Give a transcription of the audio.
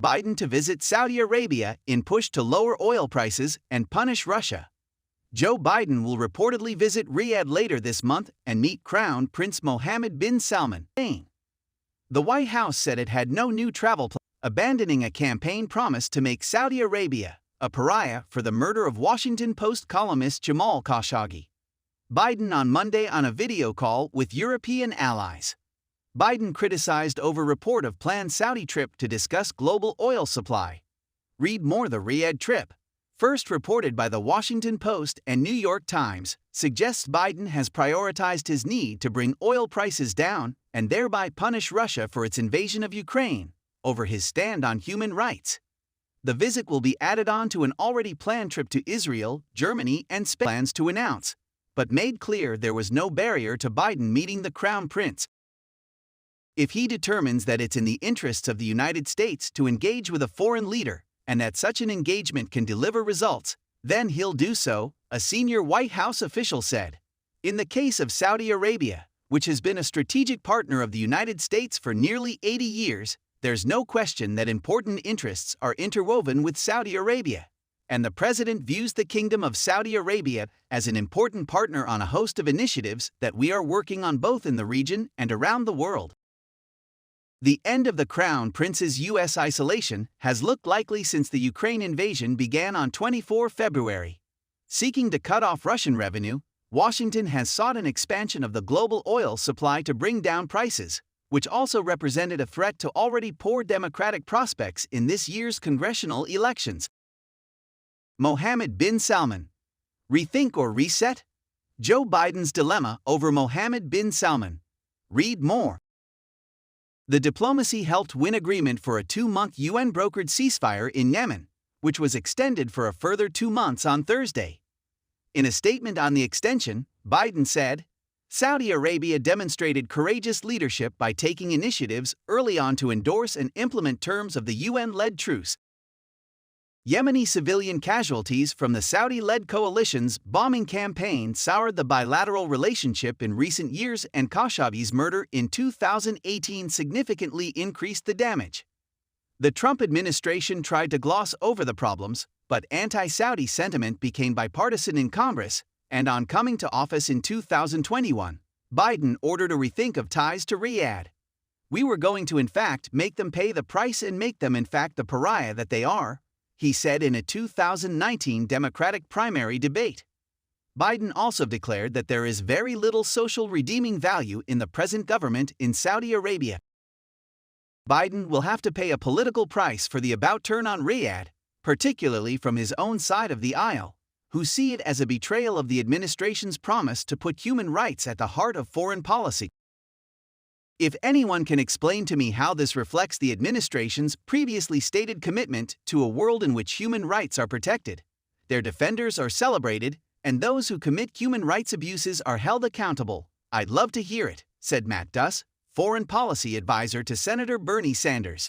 Biden to visit Saudi Arabia in push to lower oil prices and punish Russia. Joe Biden will reportedly visit Riyadh later this month and meet Crown Prince Mohammed bin Salman. The White House said it had no new travel plans, abandoning a campaign promise to make Saudi Arabia a pariah for the murder of Washington Post columnist Jamal Khashoggi. Biden on Monday on a video call with European allies. Biden criticized over report of planned Saudi trip to discuss global oil supply. Read more. The Riyadh trip, first reported by the Washington Post and New York Times, suggests Biden has prioritized his need to bring oil prices down and thereby punish Russia for its invasion of Ukraine over his stand on human rights. The visit will be added on to an already planned trip to Israel, Germany, and Spain. Plans to announce, but made clear there was no barrier to Biden meeting the Crown Prince. If he determines that it's in the interests of the United States to engage with a foreign leader, and that such an engagement can deliver results, then he'll do so, a senior White House official said. In the case of Saudi Arabia, which has been a strategic partner of the United States for nearly 80 years, there's no question that important interests are interwoven with Saudi Arabia, and the president views the Kingdom of Saudi Arabia as an important partner on a host of initiatives that we are working on both in the region and around the world. The end of the Crown Prince's U.S. isolation has looked likely since the Ukraine invasion began on 24 February. Seeking to cut off Russian revenue, Washington has sought an expansion of the global oil supply to bring down prices, which also represented a threat to already poor Democratic prospects in this year's congressional elections. Mohammed bin Salman. Rethink or reset? Joe Biden's dilemma over Mohammed bin Salman. Read more. The diplomacy helped win agreement for a 2-month UN-brokered ceasefire in Yemen, which was extended for a further 2 months on Thursday. In a statement on the extension, Biden said, Saudi Arabia demonstrated courageous leadership by taking initiatives early on to endorse and implement terms of the UN-led truce. Yemeni civilian casualties from the Saudi-led coalition's bombing campaign soured the bilateral relationship in recent years, and Khashoggi's murder in 2018 significantly increased the damage. The Trump administration tried to gloss over the problems, but anti-Saudi sentiment became bipartisan in Congress, and on coming to office in 2021, Biden ordered a rethink of ties to Riyadh. We were going to in fact make them pay the price and make them in fact the pariah that they are, he said in a 2019 Democratic primary debate. Biden also declared that there is very little social redeeming value in the present government in Saudi Arabia. Biden will have to pay a political price for the about turn on Riyadh, particularly from his own side of the aisle, who see it as a betrayal of the administration's promise to put human rights at the heart of foreign policy. If anyone can explain to me how this reflects the administration's previously stated commitment to a world in which human rights are protected, their defenders are celebrated, and those who commit human rights abuses are held accountable, I'd love to hear it, said Matt Duss, foreign policy advisor to Senator Bernie Sanders.